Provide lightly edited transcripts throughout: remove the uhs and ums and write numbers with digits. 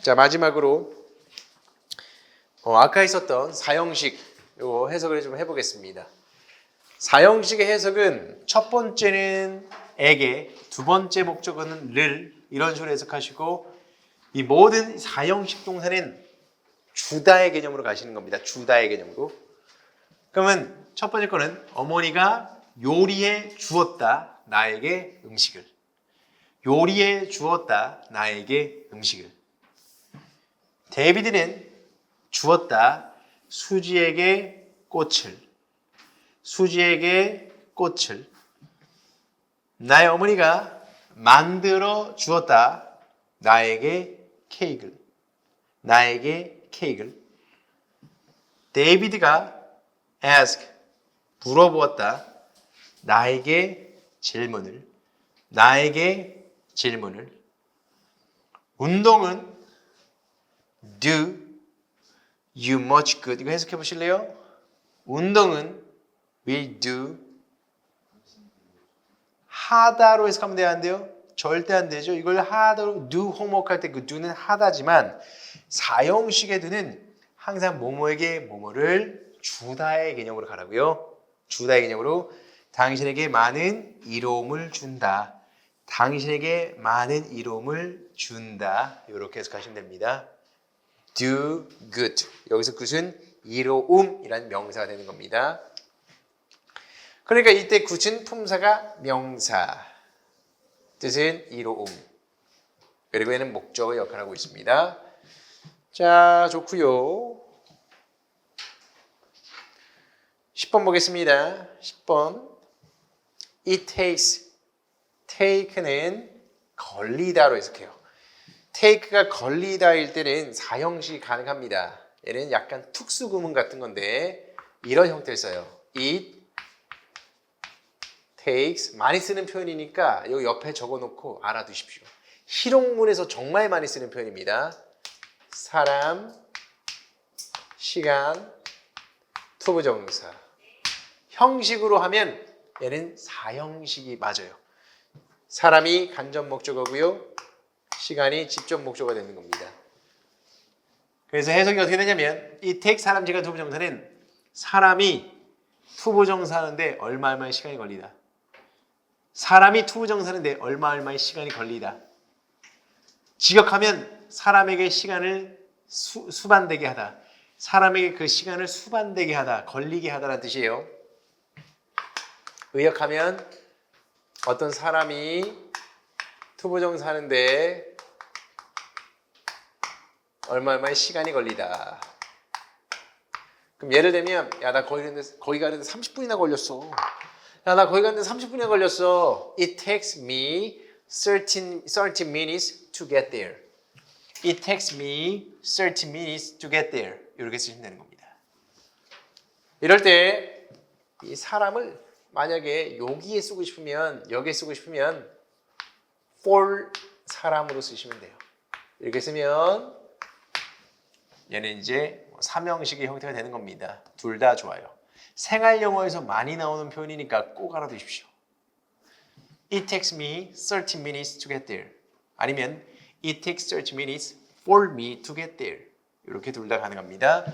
자, 마지막으로 아까 있었던 사형식 요 해석을 좀 해보겠습니다. 사형식의 해석은 첫 번째는 에게, 두 번째 목적어는 를 이런 식으로 해석하시고 이 모든 사형식 동사는 주다의 개념으로 가시는 겁니다. 주다의 개념으로. 그러면 첫 번째 거는 어머니가 요리해 주었다 나에게 음식을. 요리해 주었다 나에게 음식을. 데이비드는 주었다 수지에게 꽃을. 수지에게 꽃을. 나의 어머니가 만들어 주었다 나에게 케이크를. 나에게 케이크를. 데이비드가 ask 물어보았다 나에게 질문을. 나에게 질문을. 운동은 do you much good. 이거 해석해 보실래요? 운동은 will do 하다로 해석하면 돼요? 안 돼요? 절대 안 되죠. 이걸 하다로 do homework 할 때 그 do는 하다지만 사형식의 do는 항상 뭐뭐에게 뭐뭐를 주다의 개념으로 가라고요. 주다의 개념으로 당신에게 많은 이로움을 준다. 당신에게 많은 이로움을 준다. 이렇게 해석하시면 됩니다. do good. 여기서 good은 이로움이라는 명사가 되는 겁니다. 그러니까 이때 good은 품사가 명사. 뜻은 이로움. 그리고 얘는 목적의 역할을 하고 있습니다. 자, 좋고요. 10번 보겠습니다. 10번. It takes. take는 걸리다로 해석해요. take가 걸리다일 때는 사형식이 가능합니다. 얘는 약간 특수구문 같은 건데 이런 형태를 써요. It takes 많이 쓰는 표현이니까 여기 옆에 적어놓고 알아두십시오. 실용문에서 정말 많이 쓰는 표현입니다. 사람, 시간, 투부정사. 형식으로 하면 얘는 사형식이 맞아요. 사람이 간접 목적어고요. 시간이 직접 목적어가 되는 겁니다. 그래서 해석이 어떻게 되냐면 이 take 사람, 시간, 투부정사는 사람이 투부정사 하는데 얼마의 시간이 걸리다. 사람이 투부정사 하는데 얼마의 시간이 걸리다. 직역하면 사람에게 시간을 수반되게 하다. 사람에게 그 시간을 수반되게 하다. 걸리게 하다라는 뜻이에요. 의역하면 어떤 사람이 투부정사 하는데 얼마의 시간이 걸리다. 그럼 예를 들면 야, 나 거기 가는데 30분이나 걸렸어. 야, 나 거기 가는데 30분이나 걸렸어. It takes me 30 minutes to get there. It takes me 30 minutes to get there. 이렇게 쓰시면 되는 겁니다. 이럴 때 이 사람을 만약에 여기에 쓰고 싶으면 여기에 쓰고 싶으면 for 사람으로 쓰시면 돼요. 이렇게 쓰면 얘는 이제 삼형식의 형태가 되는 겁니다. 둘 다 좋아요. 생활 영어에서 많이 나오는 표현이니까 꼭 알아두십시오. It takes me 30 minutes to get there. 아니면 It takes 30 minutes for me to get there. 이렇게 둘 다 가능합니다.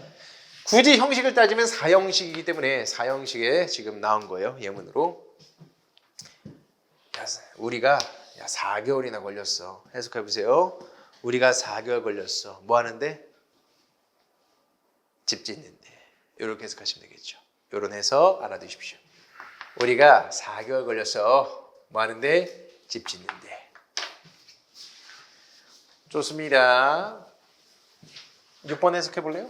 굳이 형식을 따지면 사형식이기 때문에 사형식에 지금 나온 거예요. 예문으로. 우리가 4개월이나 걸렸어. 해석해 보세요. 우리가 4개월 걸렸어. 뭐 하는데? 집 짓는데. 이렇게 해석하시면 되겠죠. 이런 해석 알아두십시오. 우리가 4개월 걸렸어. 뭐 하는데? 집 짓는데. 좋습니다. 6번 해석해 볼래요?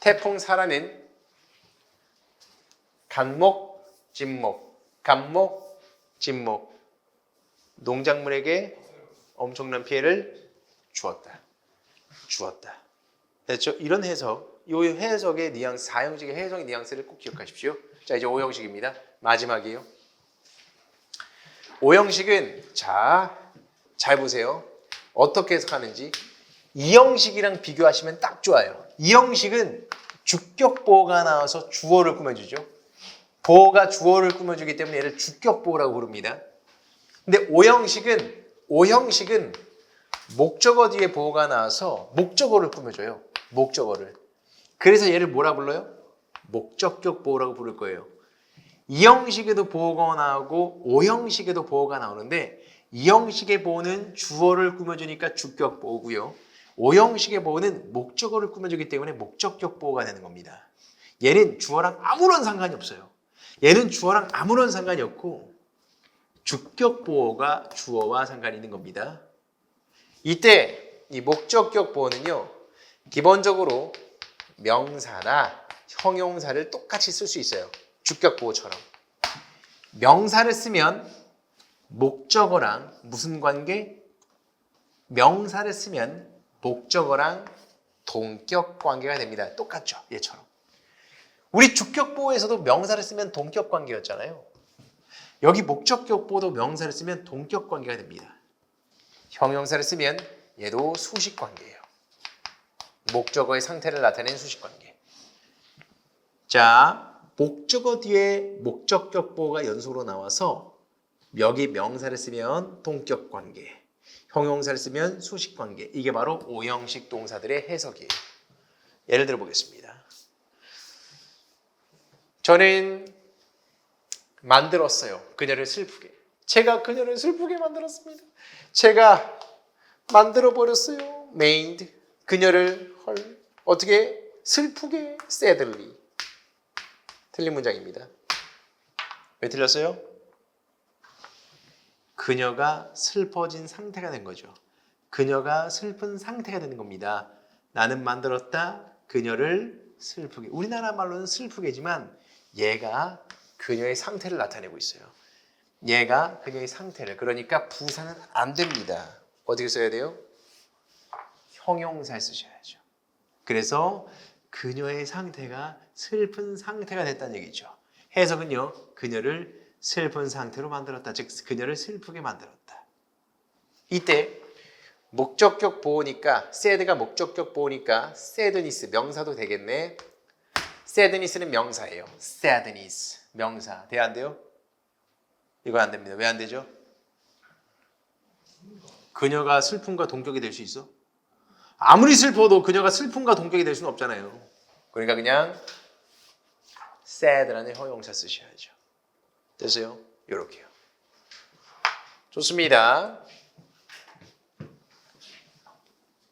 태풍 사라는 간목, 진목, 간목, 진목. 농작물에게 엄청난 피해를 주었다. 됐죠? 이런 해석, 이 해석의 뉘앙스, 사형식의 해석의 뉘앙스를 꼭 기억하십시오. 자, 이제 5형식입니다. 마지막이에요. 5형식은 잘 보세요. 어떻게 해석하는지 2형식이랑 비교하시면 딱 좋아요. 2형식은 주격보가 나와서 주어를 꾸며주죠. 보어가 주어를 꾸며주기 때문에 얘를 주격보어라고 부릅니다. 근데 오형식은 목적어 뒤에 보어가 나와서 목적어를 꾸며줘요. 목적어를. 그래서 얘를 뭐라 불러요? 목적격 보어라고 부를 거예요. 이 형식에도 보어가 나오고 오형식에도 보어가 나오는데 이 형식의 보어는 주어를 꾸며주니까 주격 보어고요. 오형식의 보어는 목적어를 꾸며주기 때문에 목적격 보어가 되는 겁니다. 얘는 주어랑 아무런 상관이 없어요. 얘는 주어랑 아무런 상관이 없고 주격 보어가 주어와 상관이 있는 겁니다. 이때 이 목적격 보어는요. 기본적으로 명사나 형용사를 똑같이 쓸 수 있어요. 주격 보어처럼. 명사를 쓰면 목적어랑 무슨 관계? 명사를 쓰면 목적어랑 동격 관계가 됩니다. 똑같죠? 얘처럼. 우리 주격 보어에서도 명사를 쓰면 동격 관계였잖아요. 여기 목적격 보어도 명사를 쓰면 동격 관계가 됩니다. 형용사를 쓰면 얘도 수식 관계예요. 목적어의 상태를 나타내는 수식 관계. 자, 목적어 뒤에 목적격 보어가 연속으로 나와서 여기 명사를 쓰면 동격 관계, 형용사를 쓰면 수식 관계. 이게 바로 오형식 동사들의 해석이에요. 예를 들어 보겠습니다. 저는 만들었어요. 그녀를 슬프게. 제가 그녀를 슬프게 만들었습니다. 제가 만들어버렸어요. made. 그녀를 어떻게 슬프게 sadly. 틀린 문장입니다. 왜 틀렸어요? 그녀가 슬퍼진 상태가 된 거죠. 그녀가 슬픈 상태가 되는 겁니다. 나는 만들었다. 그녀를 슬프게. 우리나라 말로는 슬프게지만 얘가 그녀의 상태를 나타내고 있어요. 얘가 그녀의 상태를. 그러니까 부사는 안 됩니다. 어떻게 써야 돼요? 형용사를 쓰셔야죠. 그래서 그녀의 상태가 슬픈 상태가 됐다는 얘기죠. 해석은요. 그녀를 슬픈 상태로 만들었다. 즉 그녀를 슬프게 만들었다. 이때 목적격 보호니까 sad가 목적격 보호니까 sadness 명사도 되겠네. sadness는 명사예요. sadness 명사. 돼야 안 돼요? 이거 안 됩니다. 왜 안 되죠? 그녀가 슬픔과 동격이 될 수 있어? 아무리 슬퍼도 그녀가 슬픔과 동격이 될 수는 없잖아요. 그러니까 그냥 sad라는 형용사 쓰셔야죠. 됐어요? 요렇게요. 좋습니다.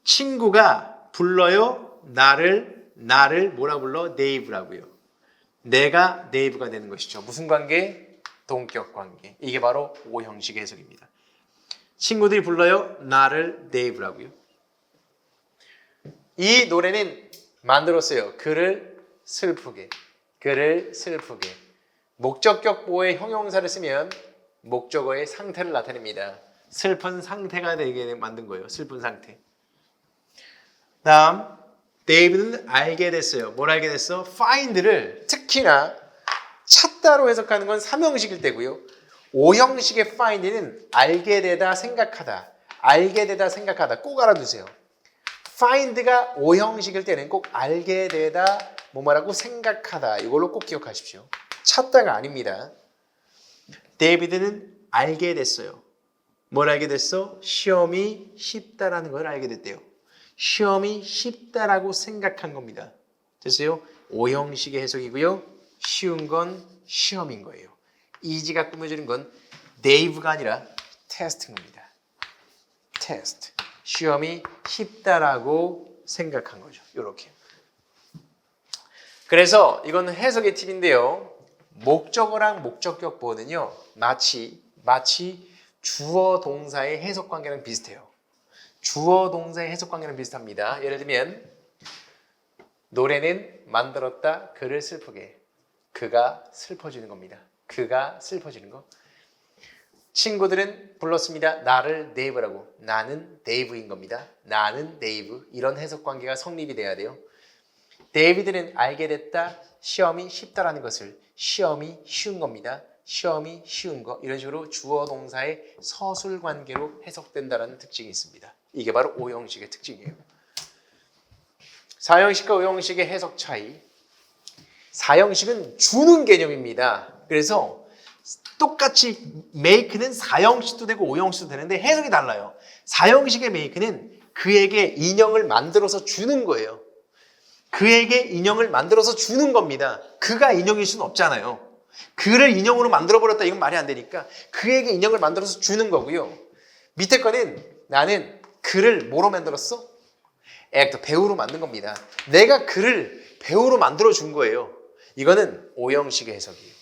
친구가 불러요. 나를 뭐라 불러? 네이브라고요. 내가 네이브가 되는 것이죠. 무슨 관계? 동격 관계. 이게 바로 오형식 해석입니다. 친구들이 불러요. 나를 네이브라고요. 이 노래는 만들었어요. 그를 슬프게. 그를 슬프게. 목적격 보호의 형용사를 쓰면 목적어의 상태를 나타냅니다. 슬픈 상태가 되게 만든 거예요. 슬픈 상태. 다음, 데이비드는 알게 됐어요. 뭘 알게 됐어? find를 특히나 찾다로 해석하는 건 3형식일 때고요. 5형식의 find는 알게 되다, 생각하다. 알게 되다, 생각하다. 꼭 알아두세요. find가 5형식일 때는 꼭 알게 되다, 뭐 말하고 생각하다. 이걸로 꼭 기억하십시오. 찾다가 아닙니다. 데이비드는 알게 됐어요. 뭘 알게 됐어? 시험이 쉽다라는 걸 알게 됐대요. 시험이 쉽다라고 생각한 겁니다. 됐어요? 5형식의 해석이고요. 쉬운 건 시험인 거예요. 이지가 꾸며주는 건 데이브가 아니라 테스트입니다. 테스트. 시험이 쉽다라고 생각한 거죠. 이렇게. 그래서 이건 해석의 팁인데요. 목적어랑 목적격 보호는요. 마치 주어 동사의 해석 관계랑 비슷해요. 주어 동사의 해석 관계랑 비슷합니다. 예를 들면 노래는 만들었다. 그를 슬프게. 그가 슬퍼지는 겁니다. 그가 슬퍼지는 거. 친구들은 불렀습니다. 나를 네이브라고. 나는 네이브인 겁니다. 나는 네이브. 이런 해석 관계가 성립이 돼야 돼요. 데이비드는 알게 됐다. 시험이 쉽다라는 것을. 시험이 쉬운 겁니다. 시험이 쉬운 거. 이런 식으로 주어 동사의 서술 관계로 해석된다는 특징이 있습니다. 이게 바로 5형식의 특징이에요. 4형식과 5형식의 해석 차이. 4형식은 주는 개념입니다. 그래서 똑같이 make는 4형식도 되고 5형식도 되는데 해석이 달라요. 4형식의 make는 그에게 인형을 만들어서 주는 거예요. 그에게 인형을 만들어서 주는 겁니다. 그가 인형일 수는 없잖아요. 그를 인형으로 만들어버렸다 이건 말이 안 되니까 그에게 인형을 만들어서 주는 거고요. 밑에 거는 나는 그를 뭐로 만들었어? 액터, 배우로 만든 겁니다. 내가 그를 배우로 만들어 준 거예요. 이거는 5형식의 해석이에요.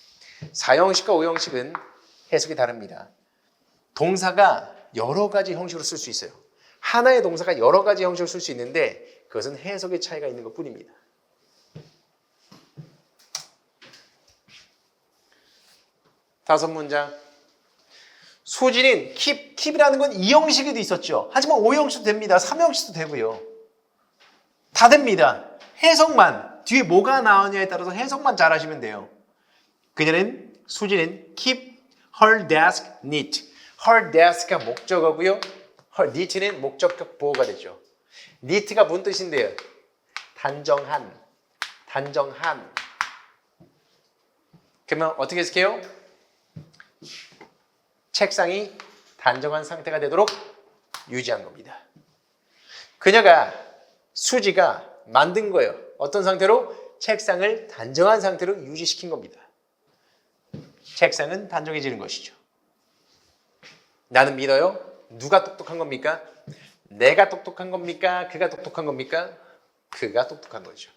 4형식과 5형식은 해석이 다릅니다. 동사가 여러 가지 형식으로 쓸 수 있어요. 하나의 동사가 여러 가지 형식으로 쓸 수 있는데 그것은 해석의 차이가 있는 것 뿐입니다. 다섯 문장. 수지는 keep이라는 건 2형식에도 있었죠. 하지만 5형식도 됩니다. 3형식도 되고요. 다 됩니다. 해석만, 뒤에 뭐가 나오냐에 따라서 해석만 잘 하시면 돼요. 수지는 keep her desk neat. her desk가 목적어고요. her neat는 목적격 보호가 되죠. neat가 무슨 뜻인데요? 단정한. 그러면 어떻게 해석해요? 책상이 단정한 상태가 되도록 유지한 겁니다. 수지가 만든 거예요. 어떤 상태로? 책상을 단정한 상태로 유지시킨 겁니다. 책상은 단정해지는 것이죠. 나는 믿어요. 누가 똑똑한 겁니까? 내가 똑똑한 겁니까? 그가 똑똑한 겁니까? 그가 똑똑한 거죠.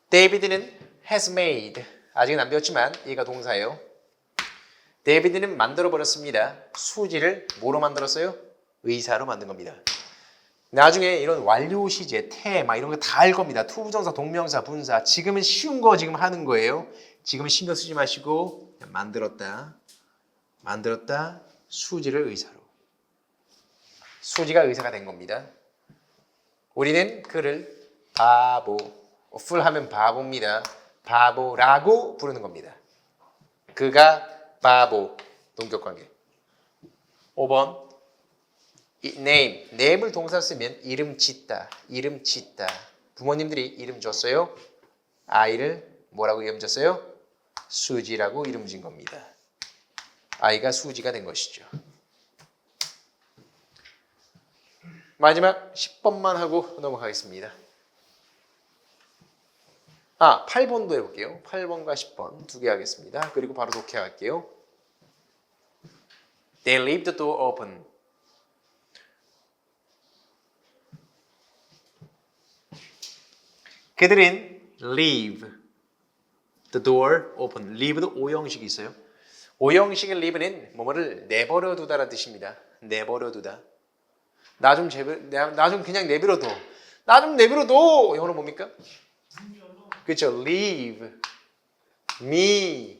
데이비드는 has made. 아직은 안 배웠지만 얘가 동사예요. 데이비드는 만들어버렸습니다. 수지를 뭐로 만들었어요? 의사로 만든 겁니다. 나중에 이런 완료 시제, 막 이런 거 다 알 겁니다. 투부정사, 동명사, 분사. 지금은 쉬운 거 지금 하는 거예요. 지금은 신경 쓰지 마시고 만들었다. 수지를 의사로. 수지가 의사가 된 겁니다. 우리는 그를 바보, 풀하면 바보입니다. 바보라고 부르는 겁니다. 그가 바보, 동격관계. 5번. name을 동사 쓰면 이름 짓다. 부모님들이 이름 줬어요. 아이를 뭐라고 이름 줬어요? 수지라고 이름 진 겁니다. 아이가 수지가 된 것이죠. 마지막 10번만 하고 넘어가겠습니다. 8번도 해볼게요. 8번과 10번 두 개 하겠습니다. 그리고 바로 독해할게요. They leave the door open. 그들은 leave the door open. leave도 5형식이 있어요. 5형식의 leave는 뭐뭐를 내버려 두다라는 뜻입니다. 내버려 두다. 나 좀 그냥 내버려둬. 나 좀 내버려둬. 영어로 뭡니까? 그렇죠. leave me.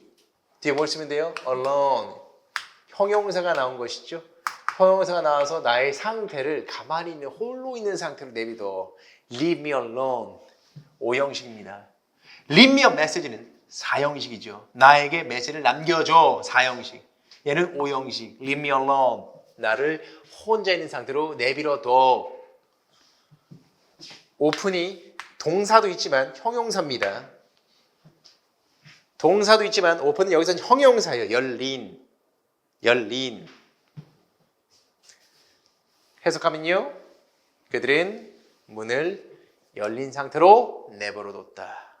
뒤에 뭘 쓰면 돼요? alone. 형용사가 나온 것이죠. 형용사가 나와서 나의 상태를 가만히 있는 홀로 있는 상태로 내비둬. leave me alone. 5형식입니다. leave me a message는 4형식이죠. 나에게 메시지를 남겨줘. 4형식. 얘는 5형식. leave me alone. 나를 혼자 있는 상태로 내버려둬. open이 동사도 있지만 형용사입니다. 동사도 있지만 open은 여기서는 형용사예요. 열린. 해석하면요. 그들은 문을 열린 상태로 내버려뒀다.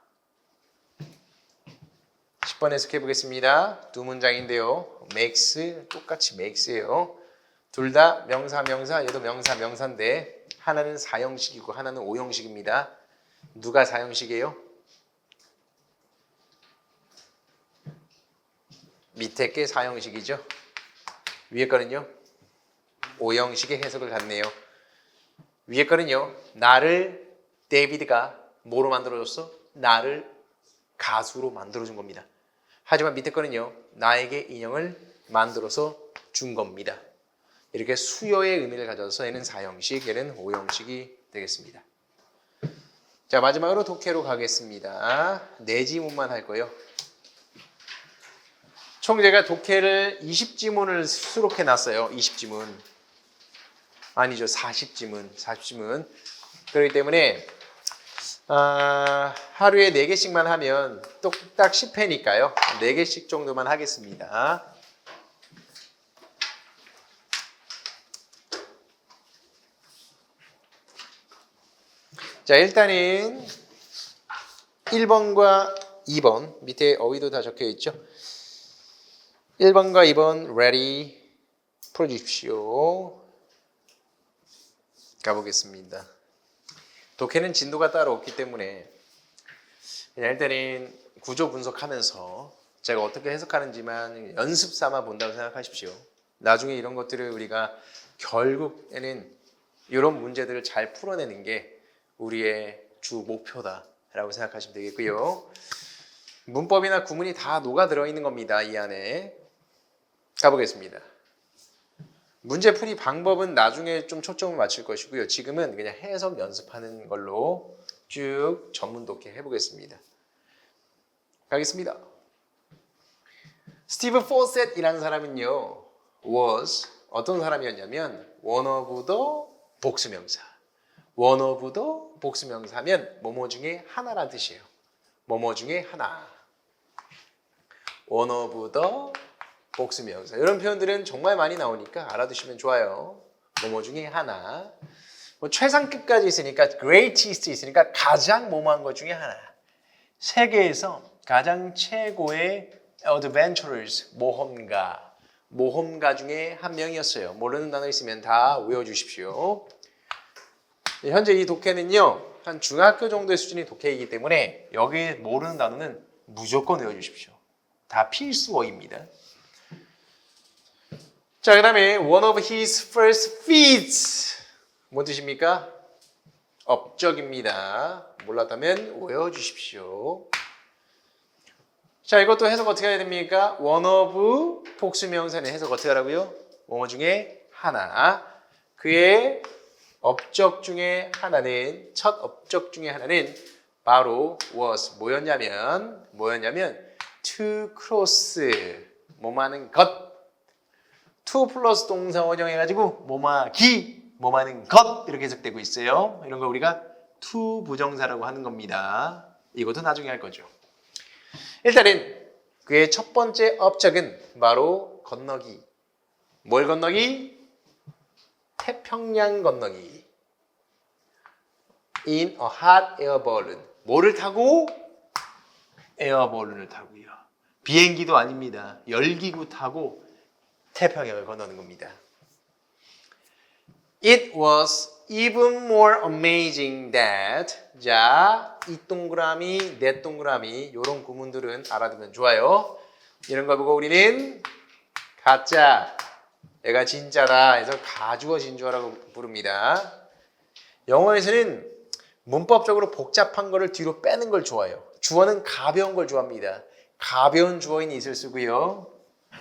10번 해석해 보겠습니다. 두 문장인데요. makes, 똑같이 makes예요. 둘 다 명사, 얘도 명사, 명사인데 하나는 4형식이고 하나는 5형식입니다. 누가 4형식이에요? 밑에 게 4형식이죠. 위에 거는요? 5형식의 해석을 갖네요. 위에 거는요. 나를 데이비드가 뭐로 만들어줬어? 나를 가수로 만들어준 겁니다. 하지만 밑에 거는요. 나에게 인형을 만들어서 준 겁니다. 이렇게 수요의 의미를 가져서 얘는 4형식, 얘는 5형식이 되겠습니다. 자, 마지막으로 독해로 가겠습니다. 4지문만 할 거예요. 총 제가 독해를 20지문을 수록해 놨어요. 20지문. 아니죠. 40지문. 그렇기 때문에 하루에 4개씩만 하면 똑딱 10회니까요. 4개씩 정도만 하겠습니다. 자, 일단은 1번과 2번 밑에 어휘도 다 적혀 있죠. 1번과 2번 ready 풀어주십시오. 가보겠습니다. 독해는 진도가 따로 없기 때문에 그냥 일단은 구조 분석하면서 제가 어떻게 해석하는지만 연습 삼아 본다고 생각하십시오. 나중에 이런 것들을 우리가 결국에는 이런 문제들을 잘 풀어내는 게 우리의 주 목표다라고 생각하시면 되겠고요. 문법이나 구문이 다 녹아 들어있는 겁니다. 이 안에. 가보겠습니다. 문제풀이 방법은 나중에 좀 초점을 맞출 것이고요. 지금은 그냥 해석 연습하는 걸로 쭉 전문 독해 해보겠습니다. 가겠습니다. 스티브 포셋이라는 사람은요, was 어떤 사람이었냐면 one of the 복수명사. one of the 복수명사면 뭐뭐 중에 하나란 뜻이에요. 뭐뭐 중에 하나. one of the 복수명사. 이런 표현들은 정말 많이 나오니까 알아두시면 좋아요. 뭐뭐 중에 하나. 뭐 최상급까지 있으니까 greatest 있으니까 가장 뭐뭐한 것 중에 하나. 세계에서 가장 최고의 adventurers 모험가 중에 한 명이었어요. 모르는 단어 있으면 다 외워주십시오. 현재 이 독해는요, 한 중학교 정도의 수준의 독해이기 때문에 여기에 모르는 단어는 무조건 외워주십시오. 다 필수어입니다. 자, 그 다음에 one of his first feats. 뭔 뜻입니까? 업적입니다. 몰랐다면 외워주십시오. 자, 이것도 해석 어떻게 해야 됩니까? one of 복수명사는 해석 어떻게 하라고요? 뭐뭐 중에 하나. 그의 업적 중에 하나는, 첫 업적 중에 하나는 바로 was 뭐였냐면 to cross 뭐하는 것. to 플러스 동사 원형해가지고 뭐하는 것 이렇게 해석되고 있어요. 이런 거 우리가 to 부정사라고 하는 겁니다. 이것도 나중에 할 거죠. 일단은 그의 첫 번째 업적은 바로 건너기. 뭘 건너기? 태평양 건너기. In a hot air balloon. 뭐를 타고? 에어볼룬을 타고요. 비행기도 아닙니다. 열기구 타고 태평양을 건너는 겁니다. It was even more amazing that. 자, 이 동그라미, 내 동그라미 이런 구문들은 알아두면 좋아요. 이런 거 보고 우리는 가짜, 얘가 진짜다 해서 가주어 진주어라고 부릅니다. 영어에서는 문법적으로 복잡한 거를 뒤로 빼는 걸 좋아해요. 주어는 가벼운 걸 좋아합니다. 가벼운 주어인 it을 쓰고요.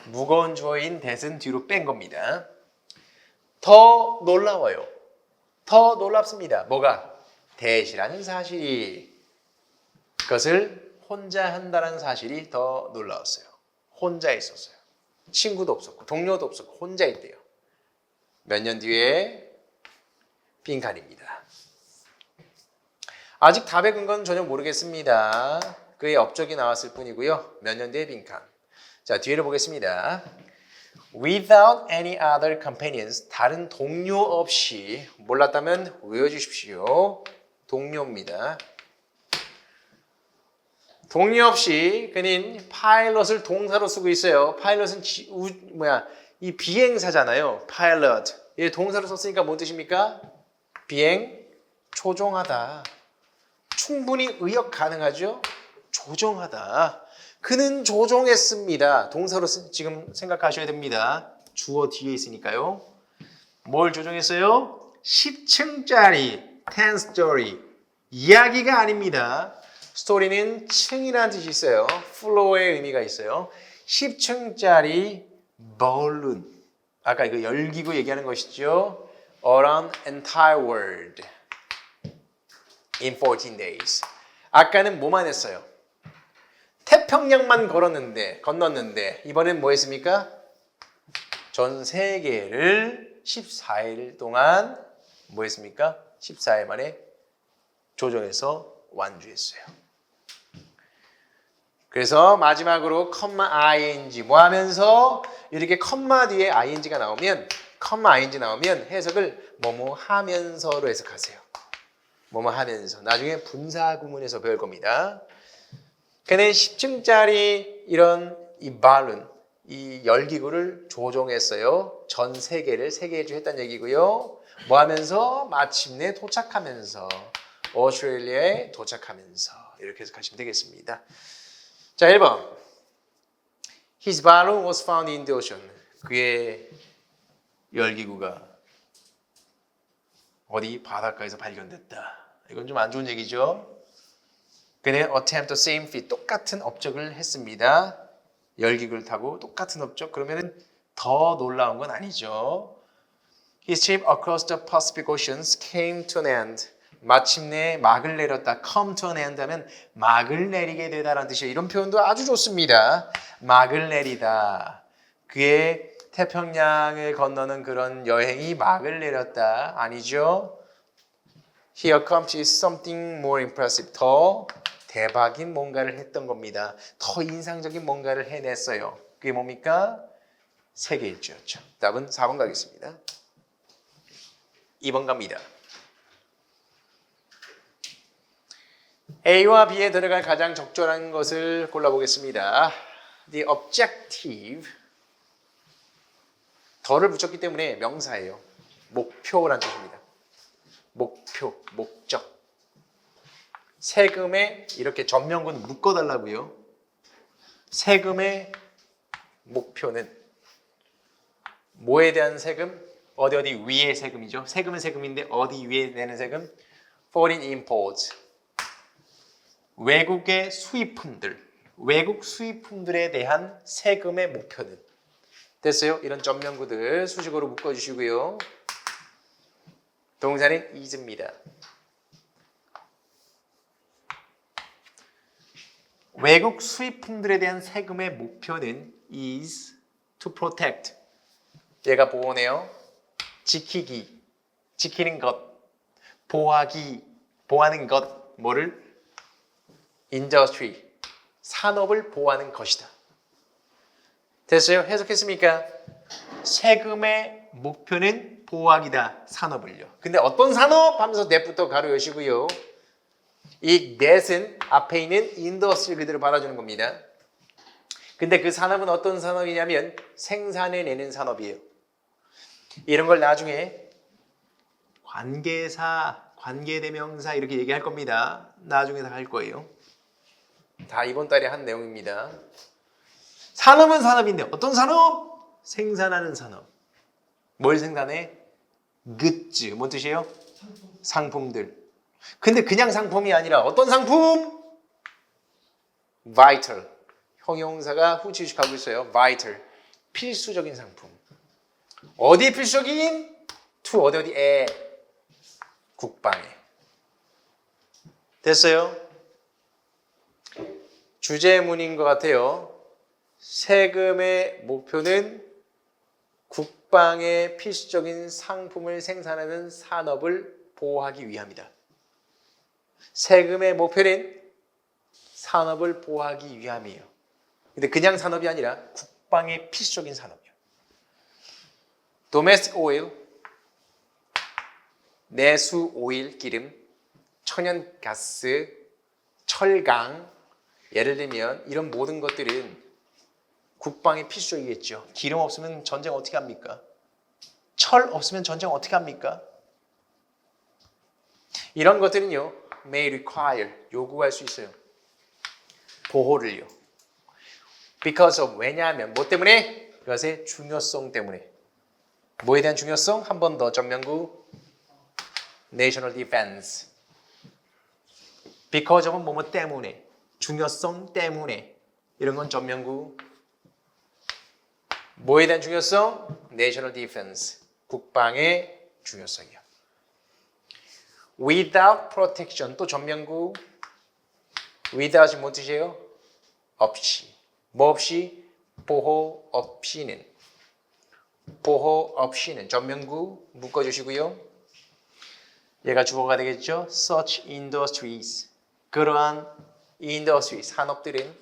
무거운 주어인 that은 뒤로 뺀 겁니다. 더 놀라워요. 더 놀랍습니다. 뭐가? that이라는 사실이. 그것을 혼자 한다는 사실이 더 놀라웠어요. 혼자 있었어요. 친구도 없었고 동료도 없었고 혼자 있대요. 몇 년 뒤에 빈칸입니다. 아직 답의 근거는 전혀 모르겠습니다. 그의 업적이 나왔을 뿐이고요. 몇 년 뒤에 빈칸. 자, 뒤를 보겠습니다. Without any other companions, 다른 동료 없이. 몰랐다면 외워주십시오. 동료입니다. 동료 없이 그는 파일럿을 동사로 쓰고 있어요. 파일럿은 이 비행사잖아요. 파일럿. 얘 동사로 썼으니까 뭔 뜻입니까? 비행, 조종하다. 충분히 의역 가능하죠? 조종하다. 그는 조종했습니다. 동사로 지금 생각하셔야 됩니다. 주어 뒤에 있으니까요. 뭘 조종했어요? 10층짜리 10story. 이야기가 아닙니다. 스토리는 층이라는 뜻이 있어요. 플로어의 의미가 있어요. 10층짜리 balloon. 아까 이거 열기구 얘기하는 것이죠. Around entire world in 14 days. 아까는 뭐만 했어요? 태평양만 건넜는데 이번엔 뭐 했습니까? 전 세계를 14일 동안 뭐 했습니까? 14일 만에 조종해서 완주했어요. 그래서 마지막으로 컴마 ing 뭐 하면서 이렇게 컴마 뒤에 ing가 나오면 컴마 ing 나오면 해석을 뭐뭐 하면서로 해석하세요. 뭐뭐 하면서. 나중에 분사 구문에서 배울 겁니다. 근데 10층짜리 이런 이 발룬, 이 열기구를 조종했어요. 전 세계를 세계일주 했다는 얘기고요. 뭐 하면서? 마침내 도착하면서. 오스트레일리아에 도착하면서. 이렇게 해석하시면 되겠습니다. 자, 1번. His balloon was found in the ocean. 그의 열기구가 어디 바닷가에서 발견됐다. 이건 좀 안 좋은 얘기죠. 그는 attempt the same feat. 똑같은 업적을 했습니다. 열기구를 타고 똑같은 업적. 그러면 더 놀라운 건 아니죠. His trip across the Pacific Oceans came to an end. 마침내 막을 내렸다. come to an end 하면 막을 내리게 되다라는 뜻이에요. 이런 표현도 아주 좋습니다. 막을 내리다. 그의 태평양을 건너는 그런 여행이 막을 내렸다. 아니죠. He accomplished something more impressive. 더 대박인 뭔가를 했던 겁니다. 더 인상적인 뭔가를 해냈어요. 그게 뭡니까? 세계일주였죠. 답은 4번 가겠습니다. 2번 갑니다. A와 B에 들어갈 가장 적절한 것을 골라보겠습니다. The objective. 더를 붙였기 때문에 명사예요. 목표란 뜻입니다. 목표, 목적. 세금에 이렇게 전명군 묶어달라고요. 세금의 목표는 뭐에 대한 세금? 어디 위에 세금이죠. 세금은 세금인데 어디 위에 내는 세금? Foreign imports. 외국의 수입품들, 외국 수입품들에 대한 세금의 목표는. 됐어요? 이런 전명구들 수식어로 묶어주시고요. 동사는 is입니다. 외국 수입품들에 대한 세금의 목표는 is to protect. 얘가 보호네요. 지키기, 지키는 것, 보호하기, 보호하는 것, 뭐를? industry, 산업을 보호하는 것이다. 됐어요? 해석했습니까? 세금의 목표는 보호하기다. 산업을요. 근데 어떤 산업? 하면서 that부터 가로 여시고요. 이 that은 앞에 있는 industry 그대로 받아주는 겁니다. 근데 그 산업은 어떤 산업이냐면 생산해내는 산업이에요. 이런 걸 나중에 관계사, 관계대명사 이렇게 얘기할 겁니다. 나중에 다 할 거예요. 다 이번 달에 한 내용입니다. 산업은 산업인데 어떤 산업? 생산하는 산업. 뭘 생산해? 굿즈. 뭔 뜻이에요? 상품들. 근데 그냥 상품이 아니라 어떤 상품? vital. 형용사가 후치유식하고 있어요. vital. 필수적인 상품. 어디에 필수적인? to 어디에? 국방에. 됐어요? 주제문인 것 같아요. 세금의 목표는 국방의 필수적인 상품을 생산하는 산업을 보호하기 위함이다. 세금의 목표는 산업을 보호하기 위함이에요. 근데 그냥 산업이 아니라 국방의 필수적인 산업이에요. Domestic oil, 내수 오일 기름, 천연가스, 철강, 예를 들면 이런 모든 것들은 국방의 필수적이겠죠. 기름 없으면 전쟁 어떻게 합니까? 철 없으면 전쟁 어떻게 합니까? 이런 것들은요, may require, 요구할 수 있어요. 보호를요. Because of, 왜냐하면, 뭐 때문에? 그것의 중요성 때문에. 뭐에 대한 중요성? 한 번 더 전명구. National Defense. Because of은 뭐뭐 때문에. 중요성 때문에. 이런 건 전명구. 뭐에 대한 중요성? National Defense. 국방의 중요성이요. Without protection. 또 전명구. Without이 뭔 뜻이에요? 없이. 뭐 없이? 보호 없이는. 보호 없이는. 전명구 묶어주시고요. 얘가 주어가 되겠죠? Such industries. 그러한 인더스트리 산업들은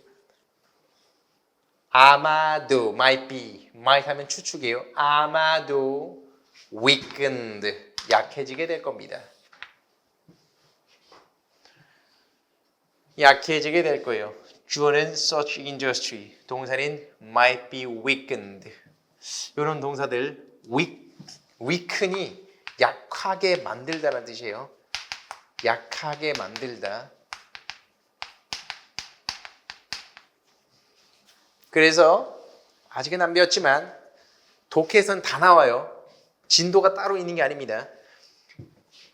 아마도 might 하면 추측이에요. 아마도 weakened 약해지게 될 겁니다. 약해지게 될 거예요. 주어는 such industry, 동사는 might be weakened. 이런 동사들 weaken이 약하게 만들다라는 뜻이에요. 약하게 만들다. 그래서 아직은 안 배웠지만 독해에서는 다 나와요. 진도가 따로 있는 게 아닙니다.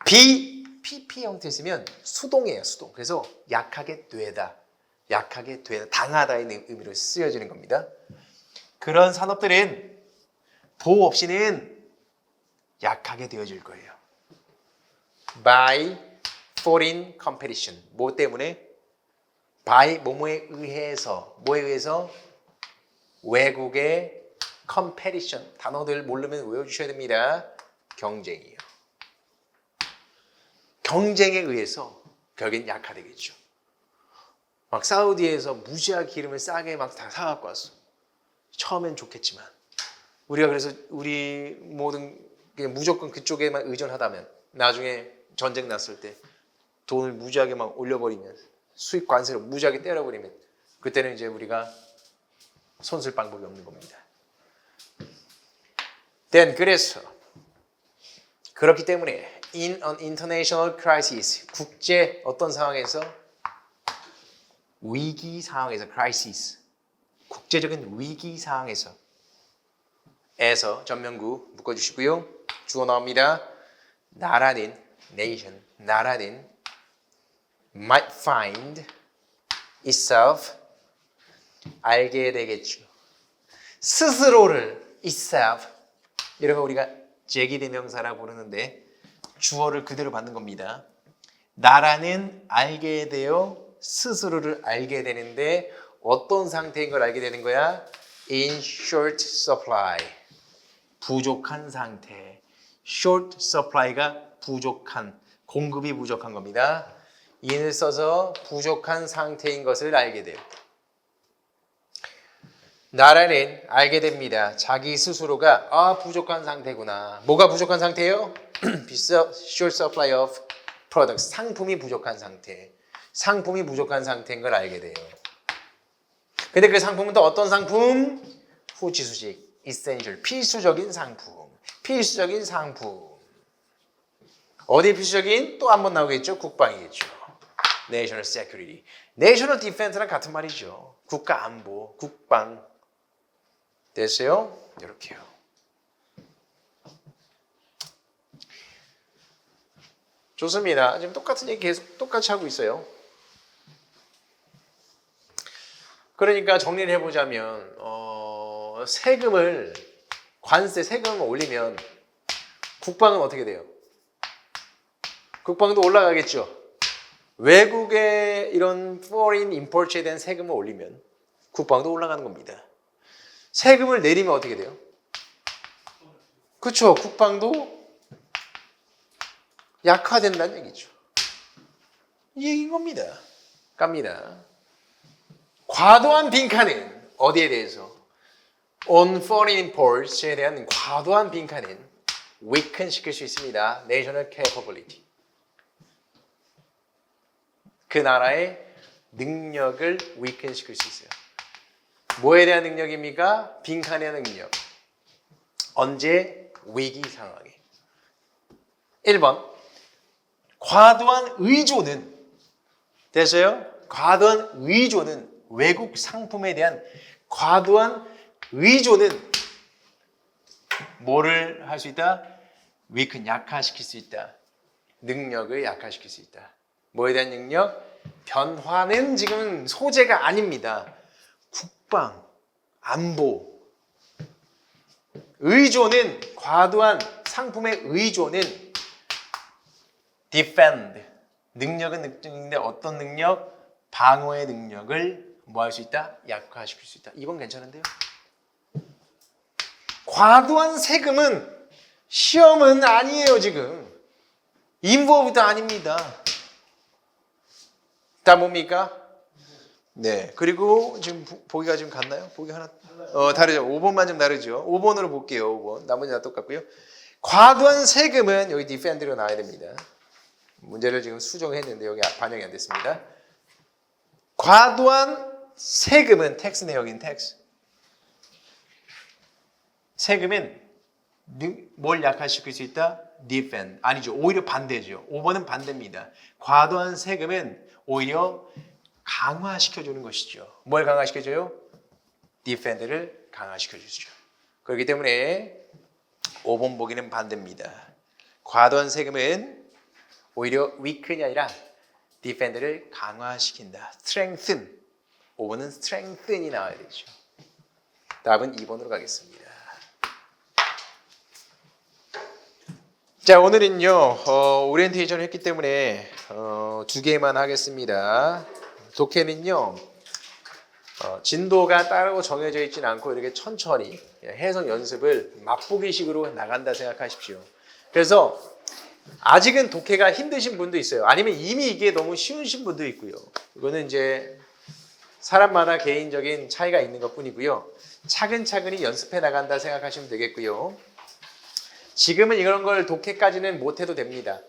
PP 형태 쓰면 수동이에요. 수동. 그래서 약하게 되다. 약하게 되다. 당하다의 의미로 쓰여지는 겁니다. 그런 산업들은 보호 없이는 약하게 되어질 거예요. By foreign competition. 뭐 때문에? by 뭐뭐에 의해서. 뭐에 의해서? 외국의 competition. 단어들 모르면 외워주셔야 됩니다. 경쟁이에요. 경쟁에 의해서 결국엔 약화되겠죠. 막 사우디에서 무지하게 기름을 싸게 막 다 사갖고 왔어. 처음엔 좋겠지만 우리가 그래서 우리 모든 무조건 그쪽에만 의존하다면 나중에 전쟁 났을 때 돈을 무지하게 막 올려버리면 수입 관세를 무지하게 때려버리면 그때는 이제 우리가 손쓸 방법이 없는 겁니다. 그래서 그렇기 때문에 in an international crisis 국제 어떤 상황에서 위기 상황에서 crisis 국제적인 위기 상황에서 전면구 묶어주시고요. 주어 나옵니다. 나라는 nation 나라는 might find itself 알게 되겠죠. 스스로를 itself 이런 거 우리가 제기대명사라고 부르는데 주어를 그대로 받는 겁니다. 나라는 알게 되어 스스로를 알게 되는데 어떤 상태인 걸 알게 되는 거야? In short supply 부족한 상태. short supply가 부족한 공급이 부족한 겁니다. in을 써서 부족한 상태인 것을 알게 돼요. 나라는 알게 됩니다. 자기 스스로가 부족한 상태구나. 뭐가 부족한 상태예요? short supply of products. 상품이 부족한 상태. 상품이 부족한 상태인 걸 알게 돼요. 근데 그 상품은 또 어떤 상품? 후지수직, essential, 필수적인 상품. 필수적인 상품. 어디 필수적인? 또 한 번 나오겠죠? 국방이겠죠. National security. National defense랑 같은 말이죠. 국가 안보, 국방. 됐어요? 이렇게요. 좋습니다. 지금 똑같은 얘기 계속 똑같이 하고 있어요. 그러니까 정리를 해보자면 세금을 올리면 국방은 어떻게 돼요? 국방도 올라가겠죠. 외국의 이런 foreign import에 대한 세금을 올리면 국방도 올라가는 겁니다. 세금을 내리면 어떻게 돼요? 그렇죠. 국방도 약화된다는 얘기죠. 이 얘기인 겁니다. 갑니다. 과도한 빈칸은 어디에 대해서? On foreign imports에 대한 과도한 빈칸은 weaken 시킬 수 있습니다. National capability. 그 나라의 능력을 weaken 시킬 수 있어요. 뭐에 대한 능력입니까? 빈칸에 대한 능력. 언제? 위기 상황에. 1번. 과도한 의존은 됐어요? 과도한 의존은 외국 상품에 대한 과도한 의존은 뭐를 할 수 있다? weaken, 약화시킬 수 있다. 능력을 약화시킬 수 있다. 뭐에 대한 능력? 변화는 지금 소재가 아닙니다. 국방, 안보. 의존은 과도한 상품의 의존은 defend. 능력은 능력인데 어떤 능력? 방어의 능력을 뭐 할 수 있다? 약화시킬 수 있다. 이건 괜찮은데요? 과도한 세금은 시험은 아니에요, 지금. 인버브도 아닙니다. 다 뭡니까? 네. 그리고 지금 보기가 지금 같나요? 보기 하나 다르죠. 5번만 좀 다르죠. 5번으로 볼게요. 5번. 나머지 다 똑같고요. 과도한 세금은 여기 defend로 나와야 됩니다. 문제를 지금 수정했는데 여기 반영이 안 됐습니다. 과도한 세금은 텍스네 여긴 텍스. 세금은 뭘 약화시킬 수 있다? defend. 아니죠. 오히려 반대죠. 5번은 반대입니다. 과도한 세금은 오히려 강화시켜주는 것이죠. 뭘 강화시켜줘요? defend를 강화시켜주죠. 그렇기 때문에 5번 보기는 반대입니다. 과도한 세금은 오히려 weaken이 아니라 defend를 강화시킨다. strengthen. 5번은 strengthen이 나와야 되죠. 답은 2번으로 가겠습니다. 자, 오늘은요 오리엔테이션을 했기 때문에 2개만 하겠습니다. 독해는요 진도가 따로 정해져 있지는 않고 이렇게 천천히 해석 연습을 맛보기식으로 나간다 생각하십시오. 그래서 아직은 독해가 힘드신 분도 있어요. 아니면 이미 이게 너무 쉬우신 분도 있고요. 이거는 이제 사람마다 개인적인 차이가 있는 것뿐이고요. 차근차근히 연습해 나간다 생각하시면 되겠고요. 지금은 이런 걸 독해까지는 못해도 됩니다.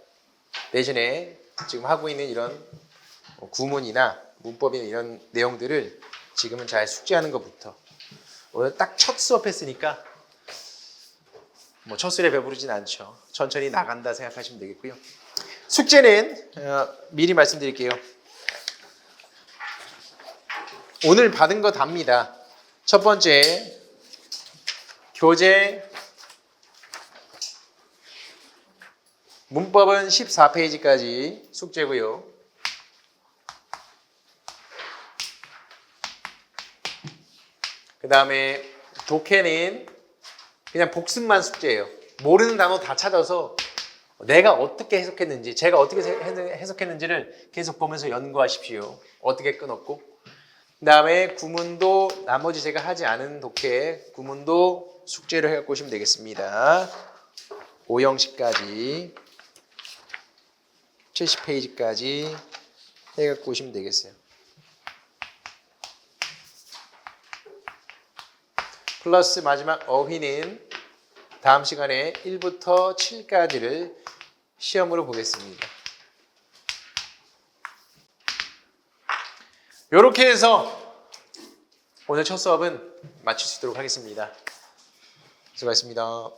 대신에 지금 하고 있는 이런 구문이나 문법이나 이런 내용들을 지금은 잘 숙지하는 것부터. 오늘 딱 첫 수업 했으니까 뭐 첫 술에 배부르진 않죠. 천천히 나간다 생각하시면 되겠고요. 숙제는 미리 말씀드릴게요. 오늘 받은 거 답니다. 첫 번째 교재 문법은 14페이지까지 숙제고요. 그 다음에 독해는 그냥 복습만 숙제예요. 모르는 단어 다 찾아서 내가 어떻게 해석했는지, 제가 어떻게 해석했는지를 계속 보면서 연구하십시오. 어떻게 끊었고. 그 다음에 구문도 나머지 제가 하지 않은 독해 구문도 숙제로 해갖고 오시면 되겠습니다. 5형식까지 70페이지까지 해갖고 오시면 되겠어요. 플러스 마지막 어휘는 다음 시간에 1부터 7까지를 시험으로 보겠습니다. 이렇게 해서 오늘 첫 수업은 마칠 수 있도록 하겠습니다. 수고하셨습니다.